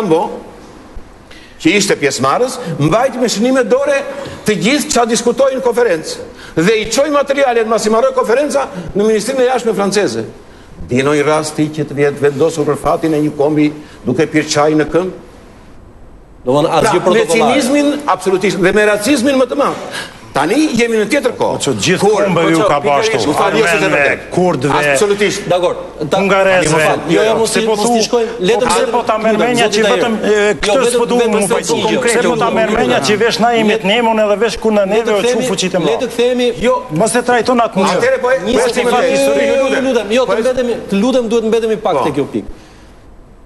Rambo, që ishte pjesëmarrës, mbajti me shënime dore të gjithë që diskutojnë në konferencë. Dhe i qoj materialet masi marroj konferenca në Ministrinë e Jashtme franceze. Dinoj rasti që të vjetë vendosur për fatin e një kombi duke pirë çaj në këmbë. Me cinizmin, absolutisht, dhe me racizmin më të madh. Tani jemi në tjetër kohë. Që gjithë kombë ju ka bashkë. Armenëve, kurdëve, absolutisht. Hungarezëve. Mos i shkojmë. Pse po ta merr mendja që vetëm këtë s'po duhet më pajtu konkret. Pse po ta merr mendja që vesh na jemi të nemon edhe vesh ku në neve o çu fuqitë më. Le të kthehemi. Jo, mos e trajton atë mënyrë. Atëre po të lutem duhet mbetemi pak te kjo pikë.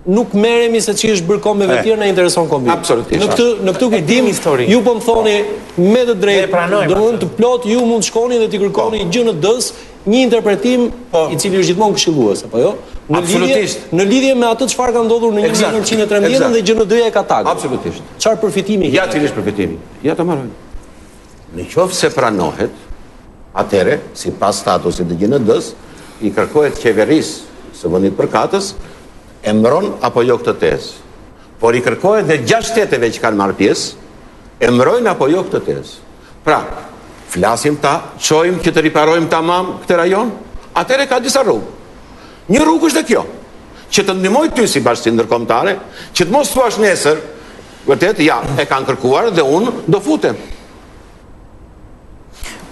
Nuk merremi se që është bërë kombeve tjerë na intereson kombi. Absolutisht. Në këtë e dim histori. Ju po më thoni me të drejtë, domethënë të plot ju mund të shkoni dhe t'i kërkoni GND-s një interpretim i cili është gjithmonë këshillues, apo jo? Në lidhje me atë çfarë ka ndodhur në 1913 dhe GND-ja e ka takur. Absolutisht. Çfarë përfitimi? Ja, cili është përfitimi? Ja ta marrojmë. Në qoftë se pranohet, atëre, sipas statusit të GND-s, i kërkohet qeverisë së vendit përkatës emëron apo jo këtë tezë. Por i kërkohet dhe 6 shteteve që kanë marrë pjesë, emërojnë apo jo këtë tezë. Pra, flasim ta, çojmë që të riparojmë tamam këtë rajon, atëre ka disa rrugë. Një rrugë është dhe kjo, që të ndihmoj ty si bashkësi ndërkombëtare, që të mos thuash nesër, vërtet, ja, e kanë kërkuar dhe unë do futem.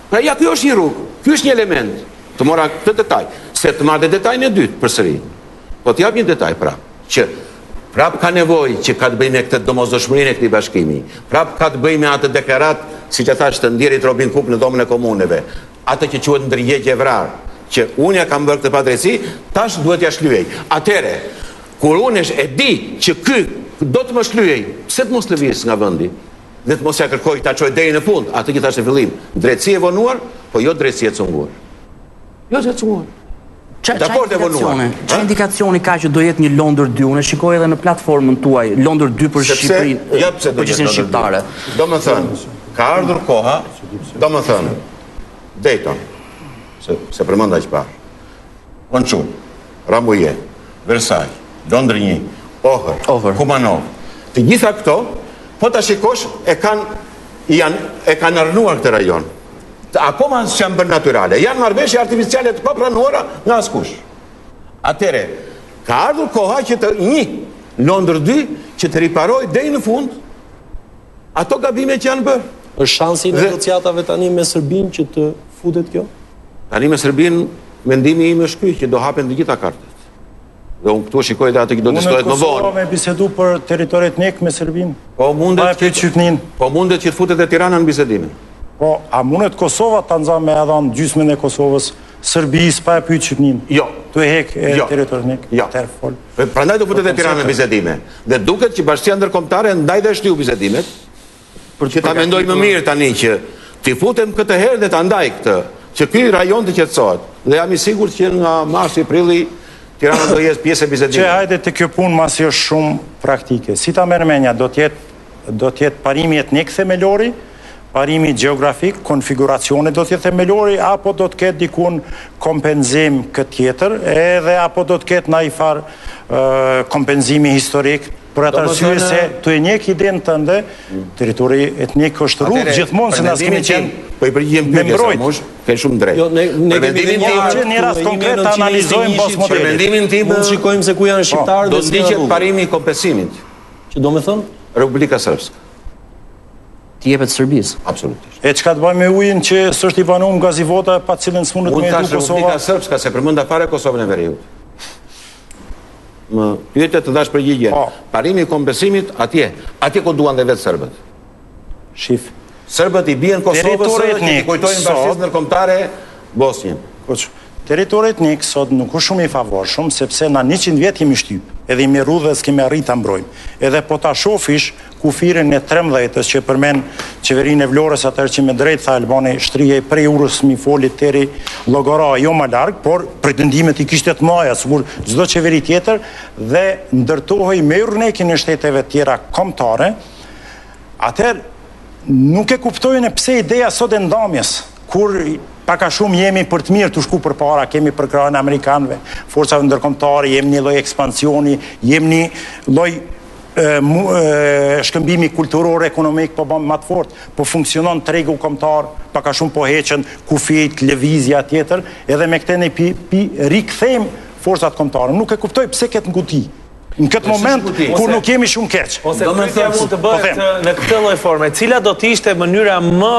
Pra, ja, kjo është një rrugë, kjo është një element, të mora këtë detaj, se të marrë dhe detajnë e dytë përsëri. Po t'jap një detaj prap, që prap ka nevojë që ka të bëjë me këtë domosdoshmërinë e këtij bashkimi. Prap ka të bëjë me atë deklarat, siç e thash të ndjerit Robin Hood në Domën e Komuneve, atë që quhet ndërgjegje vrar, që unë ja kam bërë këtë padrejti, tash duhet ja shlyej. Atëre, kur unë e di që ky do të më shlyej, pse të mos lëviz nga vendi? Dhe të mos ja kërkoj ta çoj deri në fund, atë që thash në fillim, drejtësi e vonuar, po jo drejtësi e cunguar. Jo e cunguar. Që indikacioni ka që do jetë një Londër 2? Unë shikoj edhe në platformën tuaj, Londër 2 për Shqipërinë, përgjithësinë shqiptare. Do më thënë, ka ardhur koha, do më thënë, Dayton, se përmenda që parë, Konçum, Rambouillet, Versailles, Londër 1, Ohër, Kumanov, të gjitha këto, po ta shikosh, e kanë arnuar këtë rajon. Akoma që janë bërë naturale, janë marrëveshje artificiale të papranuara nga askush. Atëre, ka ardhur koha që të Londër 2 që të riparoj deri në fund ato gabime që janë bërë. Është shansi i negociatave tani me Serbinë që të futet kjo? Tani me Serbinë mendimi im është ky që do hapen të gjitha kartet. Dhe unë këtu shikoj dhe atë që do të shtohet më vonë. Unë në Kosovë me bisedu për territori etnik me Serbinë. Po mundet që të futet e Tirana në bisedime. Po, a mundet Kosova të nxjerrë me edhan gjysmën e Kosovës, Serbisë pa e pyet Shqipërinë? Jo. Tu e hek territorin e fol. Prandaj do futet e Tirana në bisedime. Dhe duket që Bashkia Ndërkombëtare ndaj dhe shtyu bisedime, për që ta mendoj më mirë tani që ti futem këtë herë dhe ta ndaj këtë, që ky rajon të qetësohet. Dhe jam i sigurt që nga marsi prilli Tirana do jetë pjesë e bisedimit. Që hajde te kjo punë masi është shumë praktike. Si ta merr mendja, do të jetë parimi etnik themelori, parimi geografik, konfiguracioni do të jetë themelori, apo do të ketë dikun kompenzim këtë tjetër, edhe apo do të ketë ndaj farë kompenzimi historik, për atë arsye se të e njeh idenë tënde, territori etnik është rrugë gjithmonë se na kemi qenë. Po i përgjigjem pyetjes, ke shumë drejt. Për mendimin tim, në rast konkret ta analizojmë postmodernin. Për mendimin tim, mund shikojmë se ku janë shqiptarët do të ndiqet parimi i kompensimit. Që do të thonë Republika Srpske. Të jepet Serbisë. Absolutisht. E çka të bëjmë me ujin që s'është i banuar gazivota pa cilën s'mundet me edu Kosova? Republika Srpska se përmenda fare Kosovën e Veriut. Më pyetje të dash përgjigje. Parimi i kompensimit atje ku duan dhe vetë serbët. Shif. Serbët i bien Kosovës që i kujtojnë bashkisë ndërkombëtare Bosnjën. Territori etnik sot nuk është shumë i favorshëm, sepse na 100 vjet jemi shtyp, edhe jemi rrudh dhe s'kemi arrit ta mbrojmë. Edhe po ta shofish kufirin e 13-s që përmend qeverinë e Vlorës atëherë që me drejt tha Albani shtrihej prej Urës mi foli deri Llogora, jo më larg, por pretendimet i kishte të mëdha sigur çdo qeveri tjetër dhe ndërtohej me urnekin e shteteve tjera kombëtare. Atëherë nuk e kuptojnë pse ideja sot e ndamjes, kur paka shumë jemi për të mirë të shku për para, kemi për krahën amerikanëve, forcave ndërkombëtare, jemi një lloj ekspansioni, jemi një lloj shkëmbimi kulturor, ekonomik po bën më të fortë, po funksionon tregu kombëtar, pak a shumë po heqen kufijt, lëvizja tjetër, edhe me këtë ne rikthejmë forcat kombëtare. Nuk e kuptoj pse këtë nguti. Në këtë moment, kur nuk jemi shumë keq. Ose pyetja mund të bëhet në këtë lloj forme, cila do të ishte mënyra më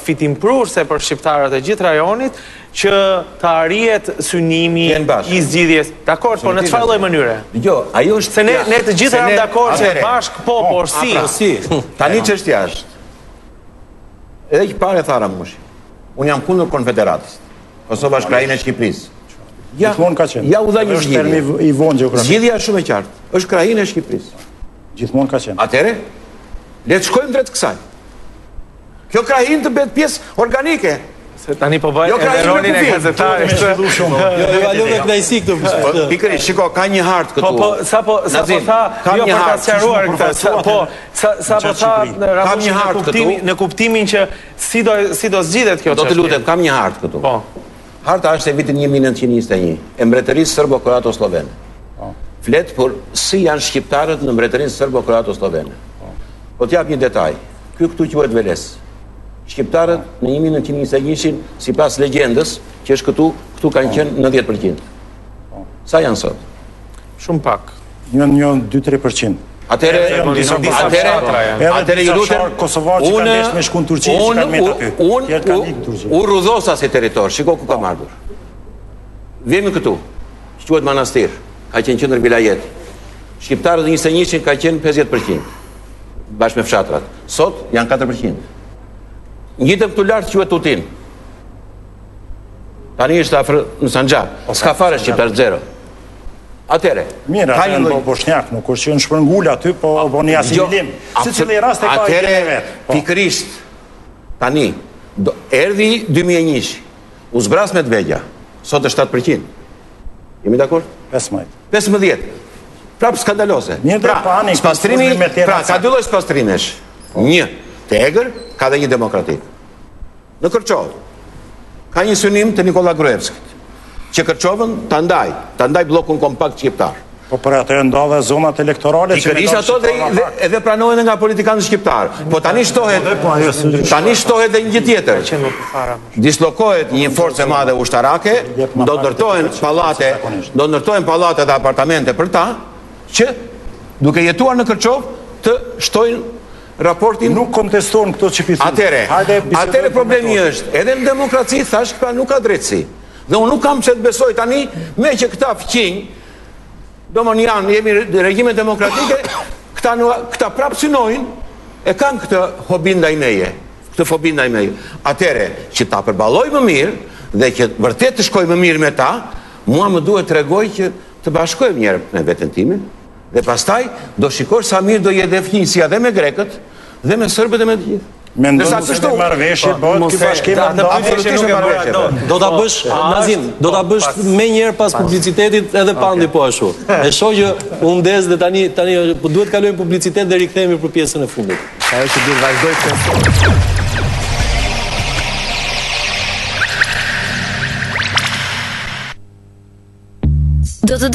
fitimprurse për shqiptarët e gjithë rajonit që të arrihet synimi i zgjidhjes. Dakor, po në çfarë lloj mënyre? Jo, ajo është se ne të gjithë jam dakord se bashk po, por si. Tani çështja është. Edhe që pare thara mushi. Unë jam kundër konfederatës. Kosova është krajinë e Shqipërisë. Ja u dha një zgjidhje. Zgjidhja është shumë e qartë. Është krajinë e Shqipërisë. Gjithmonë ka qenë. Atëre, le të shkojmë drejt kësaj. Kjo krajinë të bëhet pjesë organike. Se tani po bëj edhe rolin e gazetarit. Jo, ajo me knajsi këtu. Pikërisht, shiko, ka një hartë këtu. Po, sapo tha, jo për ta sqaruar këtë. Po, sapo tha në kuptimin që si do zgjidhet kjo çështje. Do të lutem, kam një hartë këtu. Po. Harta është e vitit 1921, e mbretërisë serbo-kroato-slovene. Flet për si janë shqiptarët në mbretërinë serbo-kroato-slovene. Po t'jap një detaj. Ky këtu quhet Veles. Shqiptarët në 1921, sipas legjendës, që është këtu kanë qenë 90%. Sa janë sot? Shumë pak. Një 2-3%. Atëre ju lutem, Kosovarë që kanë ndesh me shkun Turqi, që kanë met aty. U rudhosa si territor, shiko ku kam ardhur. Vjemi këtu, që quhet Manastir, ka qenë qendër vilajet. Shqiptarët në 21 ka qenë 50%, bashkë me fshatrat. Sot janë 4%. Ngjitëm këtu lart quhet Tutin. Tani është afër në Sanxha, s'ka fare shqiptar zero. Atere. Mirë, atë në Bosnjak, nuk është që në shpërngull aty, po bo një asimilim. Si që dhe rast e ka i kene vetë. Pikërisht, tani, erdi 2001, u zbras me të vegja, sot është 7%. Jemi dakord? 15. Prapë skandalose. Pra, ka dy lloj spastrimesh. Një, tegër, ka dhe një demokratik. Në Kërçovë, ka një synim të Nikola Gruevskit, që Kërçovën të ndaj blokun kompakt shqiptar. Po për atë ndodhe zonat elektorale... Pikërisht ato edhe pranohen nga politikanë shqiptar. Po tani shtohet dhe një tjetër. Dislokohet një forcë e madhe ushtarake, do ndërtohen pallate dhe apartamente për ta, që duke jetuar në Kërçovë të shtojnë raportin... Nuk kontestojnë këto që pisu. Atere problemi është, edhe në demokraci thash këta nuk ka drejtësi. Dhe unë nuk kam që të besoj tani me që këta fqinj, do më janë, jemi regjime demokratike, këta prapë synojnë, e kanë këtë hobin ndaj meje, këtë fobin ndaj meje. Atere, që ta përballoj më mirë, dhe që vërtet të shkoj më mirë me ta, mua më duhet të regoj që të bashkojmë njerë me vetën time, dhe pastaj do shikosh sa mirë do jetë fqinjësia dhe me grekët, dhe me sërbët dhe me të gjithë. Me ndonë se të marveshje, bëtë këj bashkime do të bësh, Nazim, do të bësh me njerë pas publicitetit edhe pandi po ashtu. E shoh që unë ndez dhe tani duhet kalojmë publicitet dhe rikthehemi për pjesën e fundit. Ajo që duhet vazhdoj të